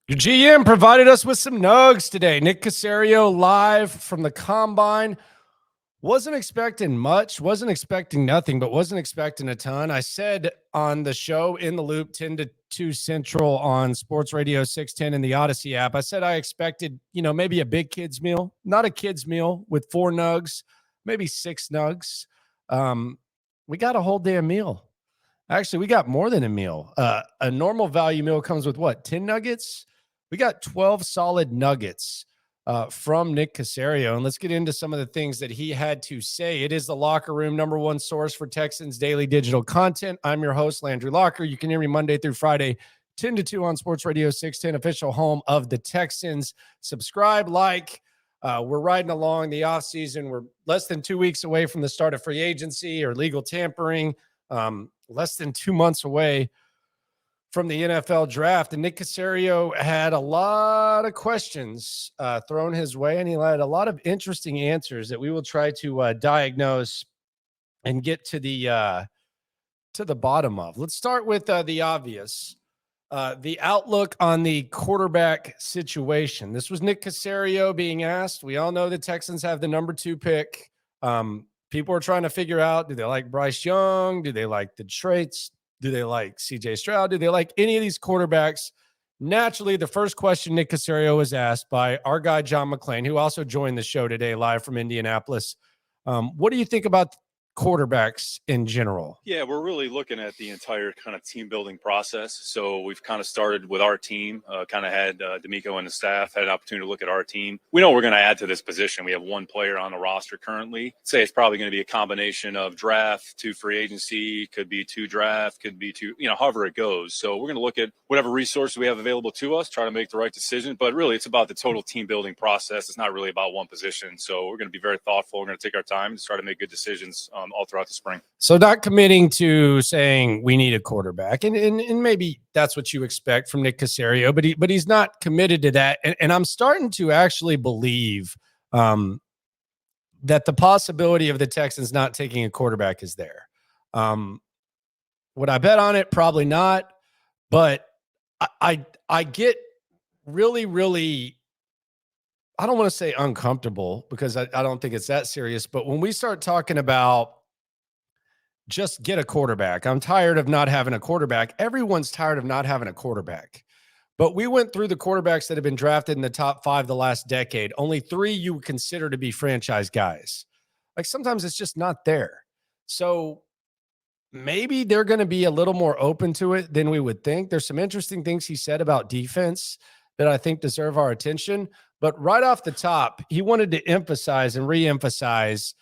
Your GM provided us with some nugs today. Nick Caserio live from the Combine. Wasn't expecting much, wasn't expecting nothing, but wasn't expecting a ton. I said on the show In the Loop 10 to 2 Central on Sports Radio 610 in the Odyssey app, I said I expected, maybe a big kids meal, not a kids meal with 4 nugs, maybe 6 nugs. We got a whole damn meal. Actually, we got more than a meal. A normal value meal comes with what? 10 nuggets? We got 12 solid nuggets from Nick Caserio. And let's get into some of the things that he had to say. It is the Locker Room, number one source for Texans daily digital content. I'm your host, Landry Locker. You can hear me Monday through Friday, 10 to 2 on Sports Radio 610, official home of the Texans. Subscribe, like. We're riding along the offseason. We're less than 2 weeks away from the start of free agency or legal tampering. Less than 2 months away from the NFL draft. And Nick Caserio had a lot of questions thrown his way, and he had a lot of interesting answers that we will try to diagnose and get to the bottom of. Let's start with the obvious. The outlook on the quarterback situation. This was Nick Caserio being asked. We all know the Texans have the number 2 pick. People are trying to figure out, do they like Bryce Young? Do they like the traits? Do they like CJ Stroud? Do they like any of these quarterbacks? Naturally, the first question Nick Caserio was asked by our guy, John McClain, who also joined the show today live from Indianapolis. What do you think about quarterbacks in general? Yeah, we're really looking at the entire kind of team building process. So we've kind of started with our team, kind of had D'Amico and the staff had an opportunity to look at our team. We know we're going to add to this position. We have one player on the roster currently. I'd say it's probably going to be a combination of draft, 2 free agency, could be 2 draft, could be 2, however it goes. So we're going to look at whatever resources we have available to us, try to make the right decision. But really, it's about the total team building process. It's not really about one position. So we're going to be very thoughtful. We're going to take our time and try to make good decisions all throughout the spring. So not committing to saying we need a quarterback, and maybe that's what you expect from Nick Caserio, but he's not committed to that. And I'm starting to actually believe that the possibility of the Texans not taking a quarterback is there. Would I bet on it? Probably not. But I get really, really, I don't want to say uncomfortable because I don't think it's that serious. But when we start talking about just get a quarterback, I'm tired of not having a quarterback. Everyone's tired of not having a quarterback. But we went through the quarterbacks that have been drafted in the top 5 the last decade. Only 3 you would consider to be franchise guys. Like sometimes it's just not there. So maybe they're going to be a little more open to it than we would think. There's some interesting things he said about defense that I think deserve our attention. But right off the top, he wanted to emphasize and reemphasize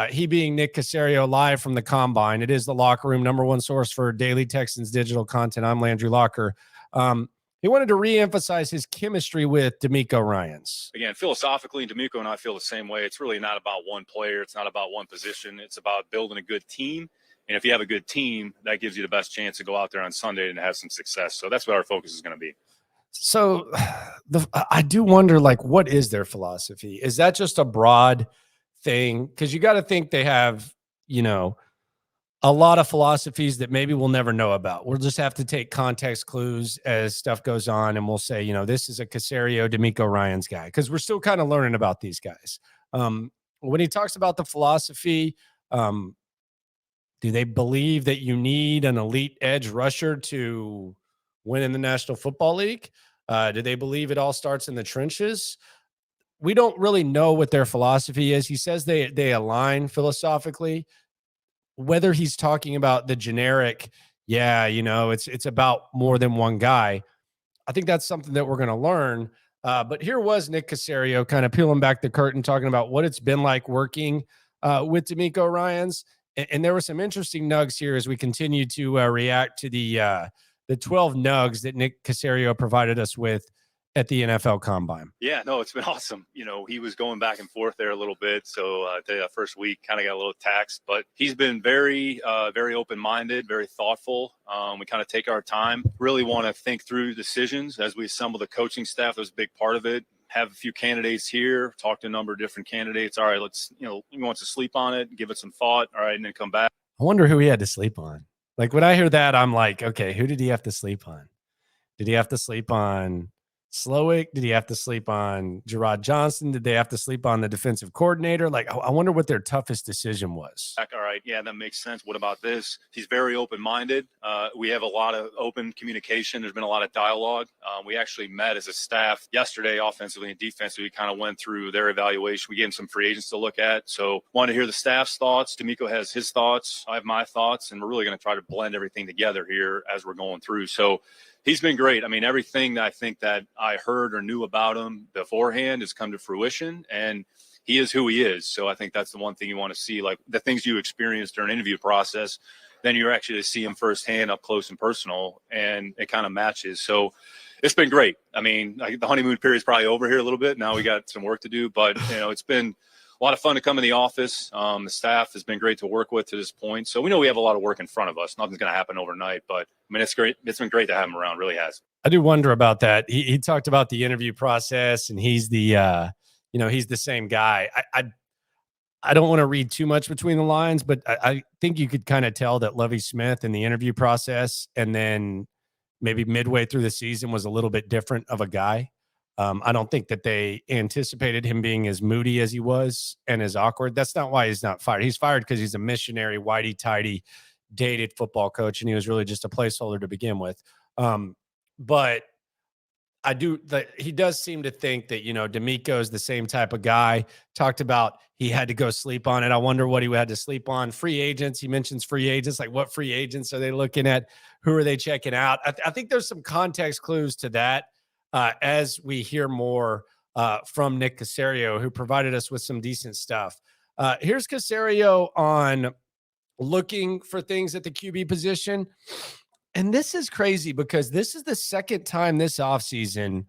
he being Nick Caserio live from the Combine. It is the Locker Room, number one source for daily Texans digital content. I'm Landry Locker. He wanted to reemphasize his chemistry with D'Amico Ryans. Again, philosophically, D'Amico and I feel the same way. It's really not about one player. It's not about one position. It's about building a good team. And if you have a good team, that gives you the best chance to go out there on Sunday and have some success. So that's what our focus is going to be. So I do wonder, what is their philosophy? Is that just a broad thing? Because you got to think they have, a lot of philosophies that maybe we'll never know about. We'll just have to take context clues as stuff goes on, and we'll say, this is a Caserio, D'Amico Ryans guy, because we're still kind of learning about these guys. When he talks about the philosophy, do they believe that you need an elite edge rusher to win in the National Football League? Do they believe it all starts in the trenches? We don't really know what their philosophy is. He says they align philosophically. Whether he's talking about the generic, it's about more than one guy. I think that's something that we're going to learn. But here was Nick Caserio kind of peeling back the curtain, talking about what it's been like working with D'Amico Ryans. And there were some interesting nugs here as we continue to react to the 12 nugs that Nick Caserio provided us with at the NFL Combine. Yeah, no, it's been awesome. He was going back and forth there a little bit. So the first week kind of got a little taxed, but he's been very, very open-minded, very thoughtful. We kind of take our time, really want to think through decisions as we assemble the coaching staff. That was a big part of it. Have a few candidates here, talk to a number of different candidates. All right, let's, he wants to sleep on it, give it some thought. All right, and then come back. I wonder who he had to sleep on. When I hear that, I'm like, okay, who did he have to sleep on? Did he have to sleep on Slowick? Did he have to sleep on Gerard Johnson? Did they have to sleep on the defensive coordinator? Like, I wonder what their toughest decision was. All right. Yeah, that makes sense. What about this? He's very open-minded. We have a lot of open communication. There's been a lot of dialogue. We actually met as a staff yesterday, offensively and defensively. We kind of went through their evaluation. We gave them some free agents to look at. So wanted to hear the staff's thoughts. D'Amico has his thoughts. I have my thoughts. And we're really going to try to blend everything together here as we're going through. So he's been great. I mean, everything that I think that I heard or knew about him beforehand has come to fruition, and he is who he is. So I think that's the one thing you want to see, like the things you experience during an interview process, then you're actually to see him firsthand, up close and personal, and it kind of matches. So it's been great. I mean, the honeymoon period is probably over here a little bit. Now we got some work to do, but it's been a lot of fun to come in the office. The staff has been great to work with to this point. So we know we have a lot of work in front of us. Nothing's going to happen overnight, but I mean, it's great. It's been great to have him around. Really has. I do wonder about that. He talked about the interview process, and he's the, he's the same guy. I don't want to read too much between the lines, but I think you could kind of tell that Lovie Smith in the interview process, and then maybe midway through the season, was a little bit different of a guy. I don't think that they anticipated him being as moody as he was and as awkward. That's not why he's not fired. He's fired because he's a missionary, whitey-tighty, dated football coach, and he was really just a placeholder to begin with. But he does seem to think that, D'Amico is the same type of guy. Talked about he had to go sleep on it. I wonder what he had to sleep on. Free agents. He mentions free agents. Like, what free agents are they looking at? Who are they checking out? I think there's some context clues to that as we hear more from Nick Caserio, who provided us with some decent stuff. Here's Caserio on looking for things at the QB position. And this is crazy because this is the second time this offseason,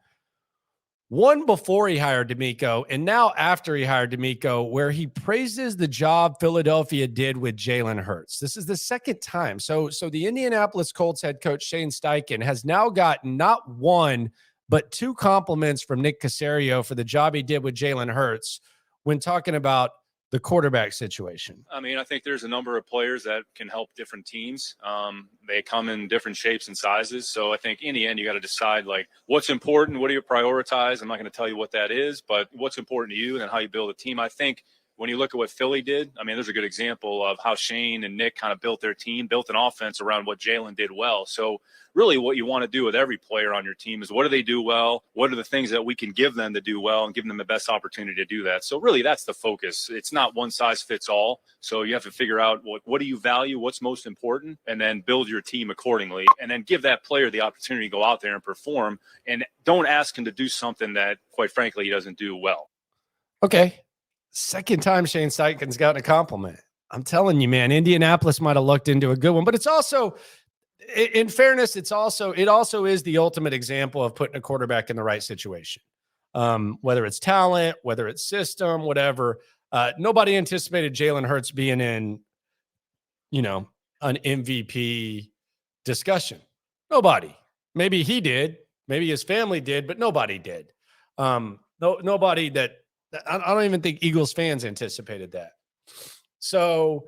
one before he hired D'Amico and now after he hired D'Amico, where he praises the job Philadelphia did with Jalen Hurts. This is the second time. So the Indianapolis Colts head coach Shane Steichen has now gotten not one, but two compliments from Nick Caserio for the job he did with Jalen Hurts when talking about the quarterback situation. I mean, I think there's a number of players that can help different teams. They come in different shapes and sizes. So I think in the end, you got to decide, like, what's important, what do you prioritize? I'm not going to tell you what that is, but what's important to you and then how you build a team. I think when you look at what Philly did, I mean, there's a good example of how Shane and Nick kind of built their team, built an offense around what Jalen did well. So really what you want to do with every player on your team is, what do they do well? What are the things that we can give them to do well and give them the best opportunity to do that? So really that's the focus. It's not one size fits all. So you have to figure out what do you value, what's most important, and then build your team accordingly, and then give that player the opportunity to go out there and perform, and don't ask him to do something that, quite frankly, he doesn't do well. Okay. Second time Shane Steichen's gotten a compliment. I'm telling you, man, Indianapolis might have looked into a good one, but it's also, in fairness, it also is the ultimate example of putting a quarterback in the right situation. Whether it's talent, whether it's system, whatever. Nobody anticipated Jalen Hurts being in, an MVP discussion. Nobody. Maybe he did. Maybe his family did, but nobody did. Nobody that. I don't even think Eagles fans anticipated that. So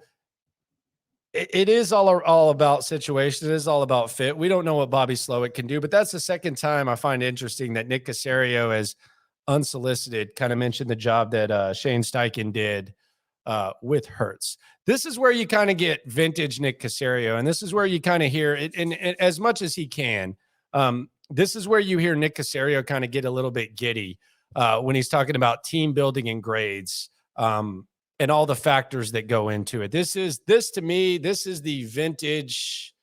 it is all about situation. It is all about fit. We don't know what Bobby Slowick can do, but that's the second time I find interesting that Nick Caserio has unsolicited kind of mentioned the job that Shane Steichen did with Hurts. This is where you kind of get vintage Nick Caserio, and this is where you kind of hear it, and as much as he can. This is where you hear Nick Caserio kind of get a little bit giddy when he's talking about team building and grades and all the factors that go into it. This is the vintage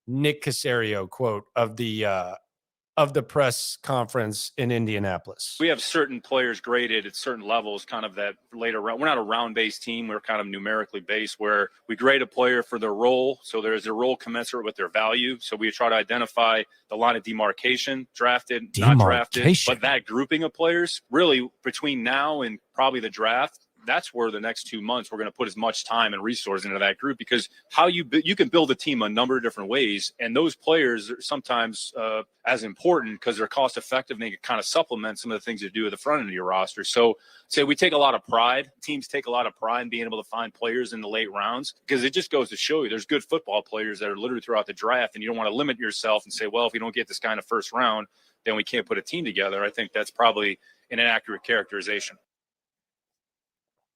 Nick Caserio quote of the press conference in Indianapolis. We have certain players graded at certain levels, kind of that later round. We're not a round-based team. We're kind of numerically based, where we grade a player for their role. So there's a role commensurate with their value. So we try to identify the line of demarcation, drafted, not drafted. But that grouping of players, really between now and probably the draft, that's where the next 2 months we're going to put as much time and resources into that group, because how you can build a team a number of different ways, and those players are sometimes as important because they're cost effective and they can kind of supplement some of the things you do at the front end of your roster. So we take a lot of pride. Teams take a lot of pride in being able to find players in the late rounds, because it just goes to show you there's good football players that are literally throughout the draft, and you don't want to limit yourself and say, well, if you don't get this kind of first round, then we can't put a team together. I think that's probably an inaccurate characterization.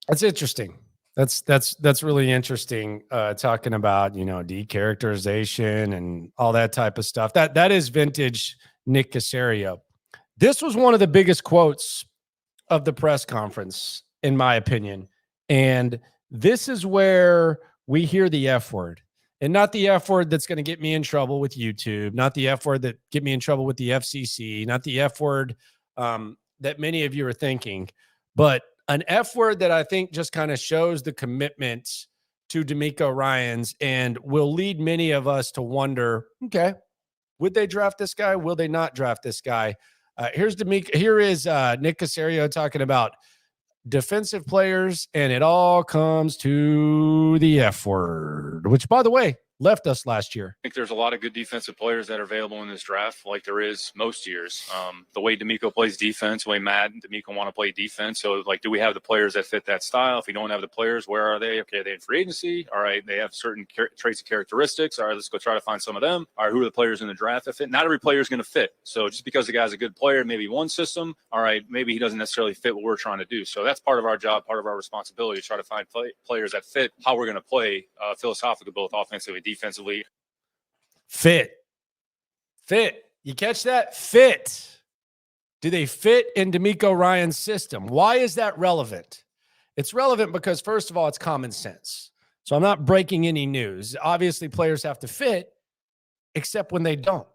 That's interesting. That's really interesting. Talking about, decharacterization and all that type of stuff. That is vintage Nick Caserio. This was one of the biggest quotes of the press conference, in my opinion. And this is where we hear the F word, and not the F word that's going to get me in trouble with YouTube, not the F word that get me in trouble with the FCC, not the F word that many of you are thinking, but an F word that I think just kind of shows the commitment to D'Amico Ryans and will lead many of us to wonder, okay, would they draft this guy? Will they not draft this guy? Here is Nick Caserio talking about defensive players, and it all comes to the F word, which, by the way, left us last year. I think there's a lot of good defensive players that are available in this draft, like there is most years. The way D'Amico plays defense, the way Matt and D'Amico want to play defense. So, do we have the players that fit that style? If we don't have the players, where are they? Okay, are they in free agency? All right, they have certain traits and characteristics. All right, let's go try to find some of them. All right, who are the players in the draft that fit? Not every player is going to fit. So just because the guy's a good player, maybe one system, all right, maybe he doesn't necessarily fit what we're trying to do. So that's part of our job, part of our responsibility, to try to find players that fit how we're going to play philosophically, both offensively and defensively. Fit. You catch that? Fit. Do they fit in D'Amico Ryans' system? Why is that relevant? It's relevant because, first of all, it's common sense. So I'm not breaking any news. Obviously, players have to fit, except when they don't.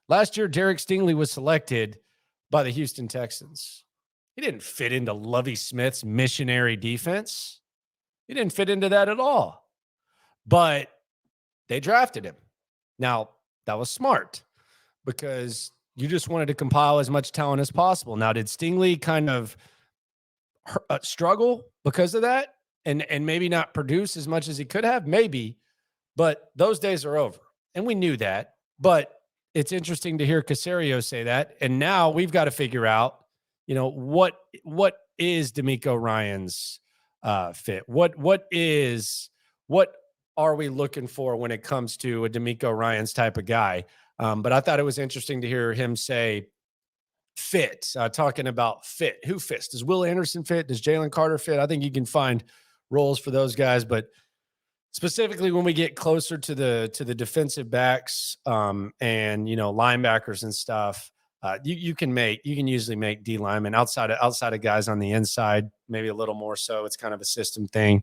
Last year, Derek Stingley was selected by the Houston Texans. He didn't fit into Lovie Smith's missionary defense. He didn't fit into that at all. But they drafted him. Now, that was smart because you just wanted to compile as much talent as possible. Now, did Stingley kind of struggle because of that and maybe not produce as much as he could have? Maybe, but those days are over. And we knew that. But it's interesting to hear Caserio say that. And now we've got to figure out, what is D'Amico Ryans' fit? What are we looking for when it comes to a D'Amico Ryans type of guy? But I thought it was interesting to hear him say fit, talking about fit. Who fits? Does Will Anderson fit? Does Jalen Carter fit? I think you can find roles for those guys, but specifically when we get closer to the defensive backs and linebackers and stuff, you can usually make D linemen outside of guys on the inside, maybe a little more so. It's kind of a system thing.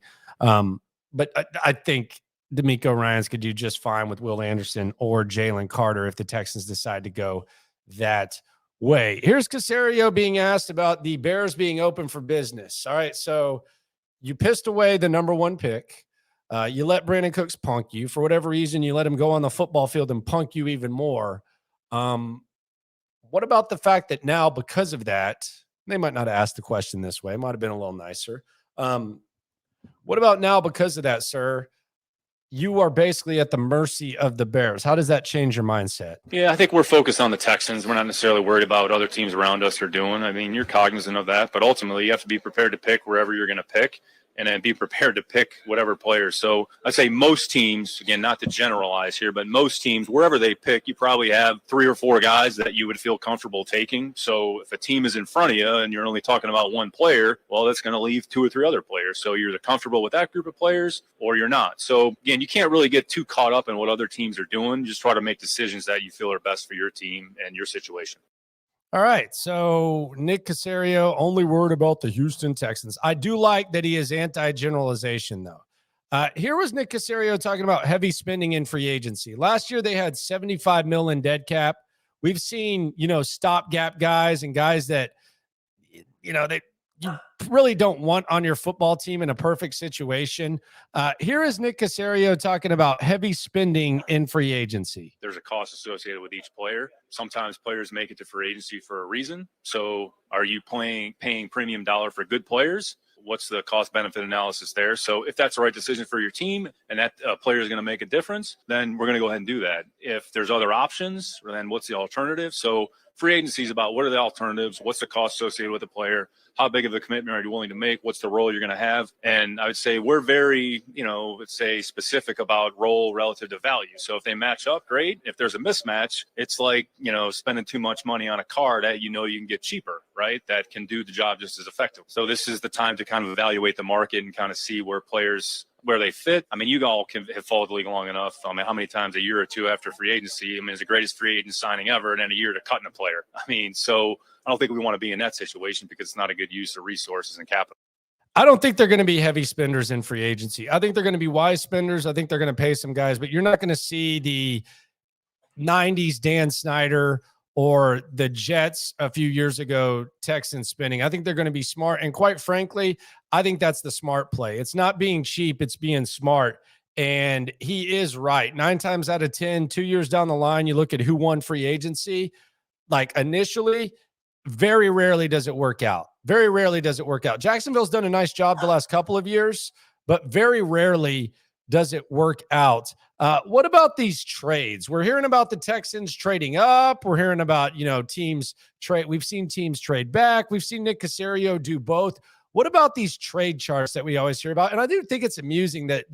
But I think D'Amico Ryans could do just fine with Will Anderson or Jalen Carter if the Texans decide to go that way. Here's Caserio being asked about the Bears being open for business. All right, so you pissed away the number one pick. You let Brandon Cooks punk you. For whatever reason, you let him go on the football field and punk you even more. What about the fact that now, because of that, they might not have asked the question this way. It might have been a little nicer. What about now, because of that, sir? You are basically at the mercy of the Bears. How does that change your mindset? Yeah, I think we're focused on the Texans. We're not necessarily worried about what other teams around us are doing. I mean, you're cognizant of that, but ultimately you have to be prepared to pick wherever you're going to pick, and then be prepared to pick whatever players. So I say most teams, again, not to generalize here, but most teams, wherever they pick, you probably have 3 or 4 guys that you would feel comfortable taking. So if a team is in front of you and you're only talking about one player, well, that's going to leave 2 or 3 other players. So you're either comfortable with that group of players or you're not. So again, you can't really get too caught up in what other teams are doing. Just try to make decisions that you feel are best for your team and your situation. All right, so Nick Caserio, only worried about the Houston Texans. I do like that he is anti-generalization, though. Here was Nick Caserio talking about heavy spending in free agency. Last year, they had $75 million in dead cap. We've seen, stopgap guys and guys that, you really don't want on your football team in a perfect situation. Here is Nick Caserio talking about heavy spending in free agency. There's a cost associated with each player. Sometimes players make it to free agency for a reason. So are you paying premium dollar for good players? What's the cost benefit analysis there? So if that's the right decision for your team and that player is going to make a difference, then we're going to go ahead and do that. If there's other options, then what's the alternative? So Free agency is about what are the alternatives, what's the cost associated with the player, how big of a commitment are you willing to make, what's the role you're going to have. And I would say we're very, let's say specific about role relative to value. So if they match up, great. If there's a mismatch, it's like, spending too much money on a car that you can get cheaper, right? That can do the job just as effective. So this is the time to kind of evaluate the market and kind of see where they fit. I mean, you all have followed the league long enough. I mean, how many times a year or two after free agency, it's the greatest free agent signing ever, and then a year to cutting a player. I mean, so I don't think we want to be in that situation because it's not a good use of resources and capital. I don't think they're going to be heavy spenders in free agency. I think they're going to be wise spenders. I think they're going to pay some guys, but you're not going to see the 90s Dan Snyder or the Jets a few years ago Texans spending. I think they're going to be smart. And quite frankly, I think that's the smart play. It's not being cheap, it's being smart. And he is right. 9 times out of 10, 2 years down the line, you look at who won free agency. Like initially, very rarely does it work out. Very rarely does it work out. Jacksonville's done a nice job the last couple of years, but very rarely does it work out. What about these trades? We're hearing about the Texans trading up. We're hearing about, teams trade. We've seen teams trade back. We've seen Nick Caserio do both. What about these trade charts that we always hear about? And I do think it's amusing that,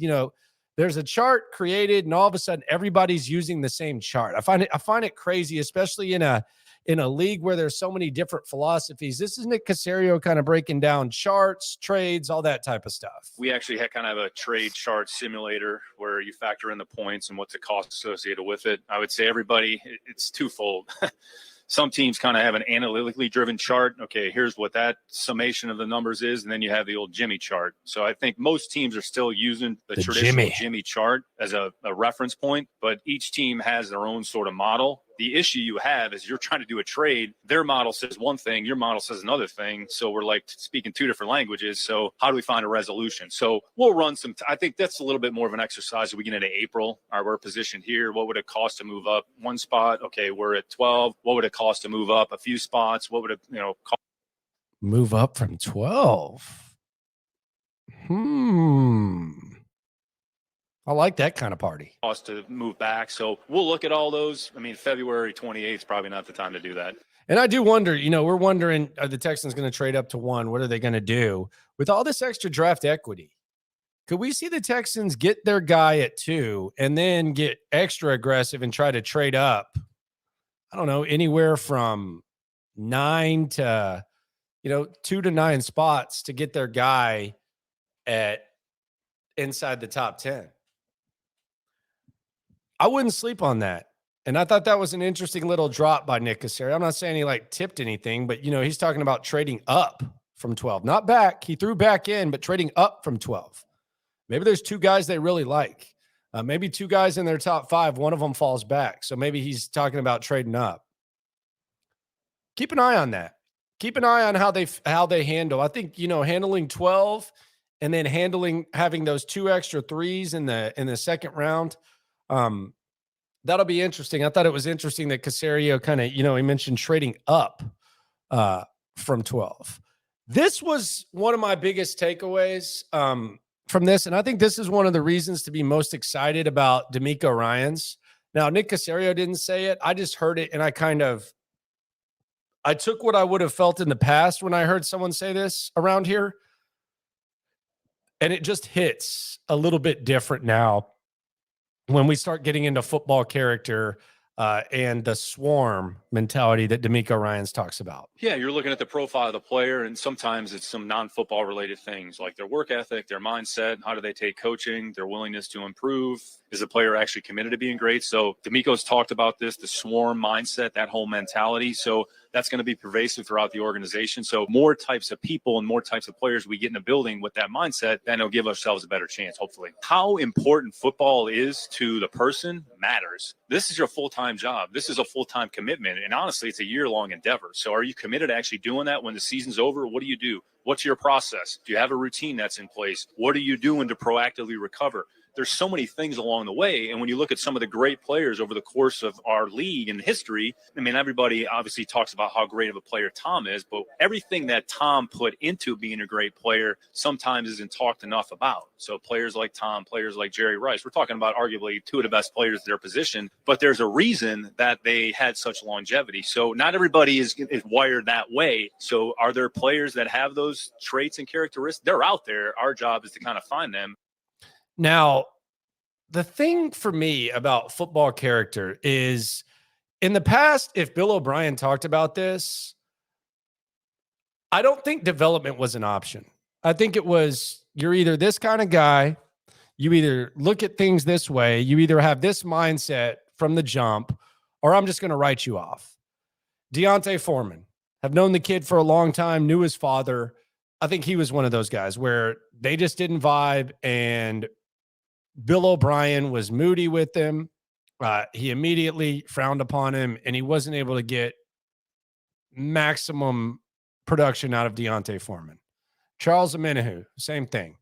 there's a chart created and all of a sudden everybody's using the same chart. I find it crazy, especially in a league where there's so many different philosophies. This is Nick Caserio kind of breaking down charts, trades, all that type of stuff. We actually kind of have a trade chart simulator where you factor in the points and what's the cost associated with it. I would say it's twofold. Some teams kind of have an analytically driven chart. Okay, here's what that summation of the numbers is. And then you have the old Jimmy chart. So I think most teams are still using the traditional Jimmy chart as a reference point, but each team has their own sort of model. The issue you have is you're trying to do a trade. Their model says one thing, your model says another thing. So we're like speaking two different languages. So how do we find a resolution? So we'll run I think that's a little bit more of an exercise as we get into April. All right, we're positioned here. What would it cost to move up one spot? Okay, we're at 12. What would it cost to move up a few spots? What would it, cost? Move up from 12. I like that kind of party. Cost to move back. So we'll look at all those. I mean, February 28th is probably not the time to do that. And I do wonder, we're wondering, are the Texans going to trade up to 1? What are they going to do with all this extra draft equity? Could we see the Texans get their guy at 2 and then get extra aggressive and try to trade up? I don't know, anywhere from 9 to, 2 to 9 spots to get their guy at inside the top 10. I wouldn't sleep on that. And I thought that was an interesting little drop by Nick Caserio. I'm not saying he tipped anything, but he's talking about trading up from 12, not back. He threw back in, but trading up from 12. Maybe there's 2 guys they really like. Maybe 2 guys in their top 5. One of them falls back. So maybe he's talking about trading up. Keep an eye on that. Keep an eye on how they handle. I think, handling 12 and then having those 2 extra 3s in the second round. That'll be interesting. I thought it was interesting that Caserio kind of, he mentioned trading up from 12. This was one of my biggest takeaways from this, and I think this is one of the reasons to be most excited about DeMeco Ryans. Now, Nick Caserio didn't say it. I just heard it, and I took what I would have felt in the past when I heard someone say this around here, and it just hits a little bit different now when we start getting into football character and the swarm mentality that DeMeco Ryans talks about. Yeah, you're looking at the profile of the player, and sometimes it's some non-football related things like their work ethic, their mindset, how do they take coaching, their willingness to improve. Is the player actually committed to being great? So DeMeco's talked about this, the swarm mindset, that whole mentality. So that's going to be pervasive throughout the organization. So more types of people and more types of players we get in a building with that mindset, then it'll give ourselves a better chance, hopefully. How important football is to the person matters. This is your full-time job. This is a full-time commitment. And honestly, it's a year-long endeavor. So are you committed to actually doing that when the season's over? What do you do? What's your process? Do you have a routine that's in place? What are you doing to proactively recover? there's so many things along the way. And when you look at some of the great players over the course of our league and history, I mean, everybody obviously talks about how great of a player Tom is, but everything that Tom put into being a great player sometimes isn't talked enough about. So players like Tom, players like Jerry Rice, we're talking about arguably two of the best players at their position, but there's a reason that they had such longevity. So not everybody is wired that way. So are there players that have those traits and characteristics? They're out there. Our job is to kind of find them. Now, the thing for me about football character is, in the past, if Bill O'Brien talked about this, I don't think development was an option. I think it was, you're either this kind of guy, you either look at things this way, you either have this mindset from the jump, or I'm just going to write you off. Deontay Foreman, have known the kid for a long time, knew his father. I think he was one of those guys where they just didn't vibe, and Bill O'Brien was moody with him. He immediately frowned upon him, and he wasn't able to get maximum production out of Deontay Foreman. Charles Omenihu, same thing.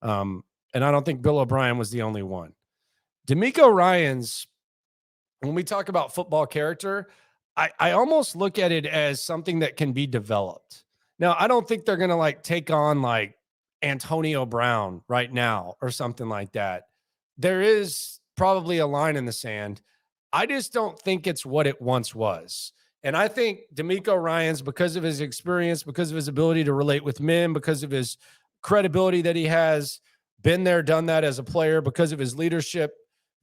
And I don't think Bill O'Brien was the only one. DeMeco Ryans, when we talk about football character, I almost look at it as something that can be developed. Now, I don't think they're going to like take on like Antonio Brown right now or something like that. There is probably a line in the sand. I just don't think it's what it once was. And I think DeMeco Ryans, because of his experience, because of his ability to relate with men, because of his credibility that he has, been there, done that as a player, because of his leadership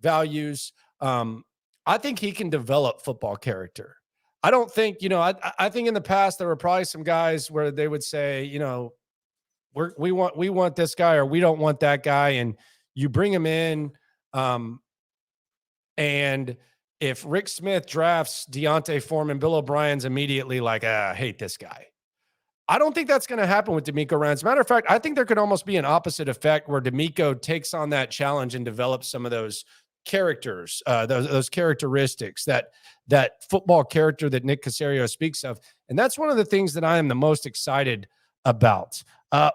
values, I think he can develop football character. I don't think, I think in the past there were probably some guys where they would say, we want this guy, or we don't want that guy. And you bring him in, and if Rick Smith drafts Deontay Foreman, Bill O'Brien's immediately like, I hate this guy. I don't think that's going to happen with DeMeco Ryans. As a matter of fact, I think there could almost be an opposite effect where DeMeco takes on that challenge and develops some of those characters, those characteristics, that football character that Nick Caserio speaks of. And that's one of the things that I am the most excited about.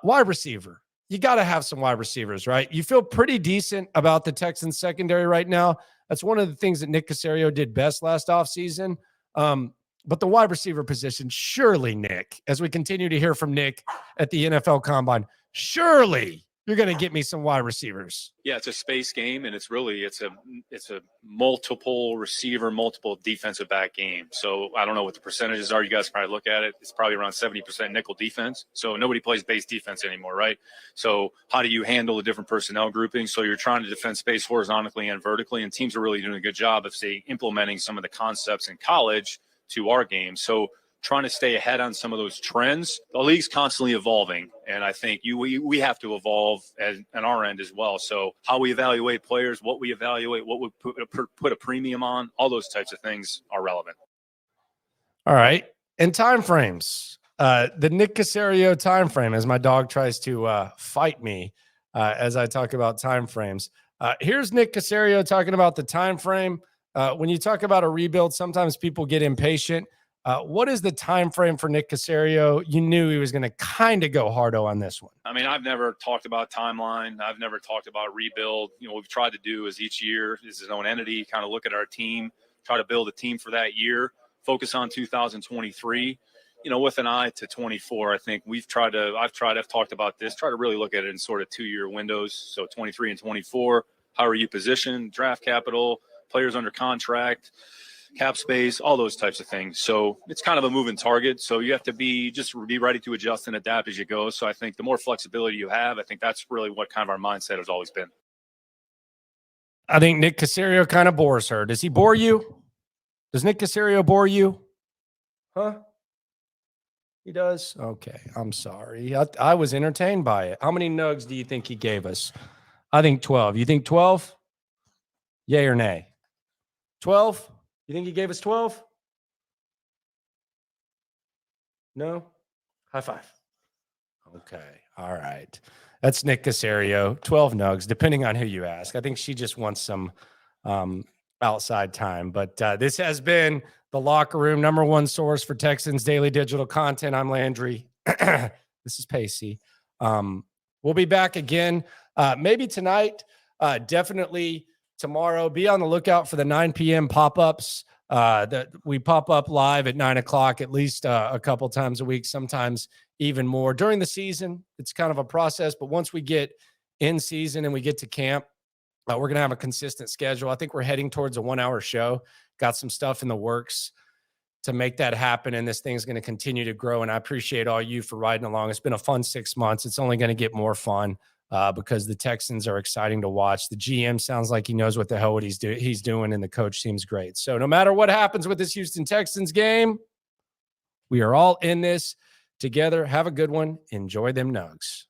Wide receiver. You got to have some wide receivers, right? You feel pretty decent about the Texans secondary right now. That's one of the things that Nick Caserio did best last offseason. But the wide receiver position, surely, Nick, as we continue to hear from Nick at the NFL Combine, surely you're going to get me some wide receivers. Yeah, it's a space game, and it's a multiple receiver, multiple defensive back game. So I don't know what the percentages are. You guys probably look at it. It's probably around 70% nickel defense. So nobody plays base defense anymore, right? So how do you handle the different personnel groupings? So you're trying to defend space horizontally and vertically, and teams are really doing a good job of, say, implementing some of the concepts in college to our game. So trying to stay ahead on some of those trends. The league's constantly evolving, and I think we have to evolve on our end as well. So how we evaluate players, what we evaluate, what we put a premium on, all those types of things are relevant. All right. And time frames. The Nick Caserio time frame, as my dog tries to fight me as I talk about time frames. Here's Nick Caserio talking about the time frame. When you talk about a rebuild, sometimes people get impatient. What is the time frame for Nick Caserio? You knew he was going to kind of go hardo on this one. I mean, I've never talked about timeline. I've never talked about rebuild. What we've tried to do is each year is its own entity, kind of look at our team, try to build a team for that year, focus on 2023, with an eye to 24. I think I've talked about this, try to really look at it in sort of 2-year windows. So 23 and 24, how are you positioned, draft capital, players under contract, cap space, all those types of things. So it's kind of a moving target. So you have to be ready to adjust and adapt as you go. So I think the more flexibility you have, I think that's really what kind of our mindset has always been. I think Nick Caserio kind of bores her. Does he bore you? Does Nick Caserio bore you? Huh? He does? Okay. I'm sorry. I was entertained by it. How many nugs do you think he gave us? I think 12. You think 12? Yay or nay? 12? You think he gave us 12? No? High five. Okay. All right. That's Nick Caserio. 12 nugs, depending on who you ask. I think she just wants some outside time. But this has been the Locker Room, #1 source for Texans daily digital content. I'm Landry. This is Pacey. We'll be back again maybe tonight. definitely tomorrow, be on the lookout for the 9 p.m. pop-ups that we pop up live at 9 o'clock, at least a couple times a week, sometimes even more during the season. It's kind of a process, but once we get in season and we get to camp, we're going to have a consistent schedule. I think we're heading towards a 1-hour show. Got some stuff in the works to make that happen, and this thing's going to continue to grow. And I appreciate all you for riding along. It's been a fun 6 months. It's only going to get more fun because the Texans are exciting to watch. The GM sounds like he knows what the hell he's doing, and the coach seems great. So no matter what happens with this Houston Texans game, we are all in this together. Have a good one. Enjoy them Nugs.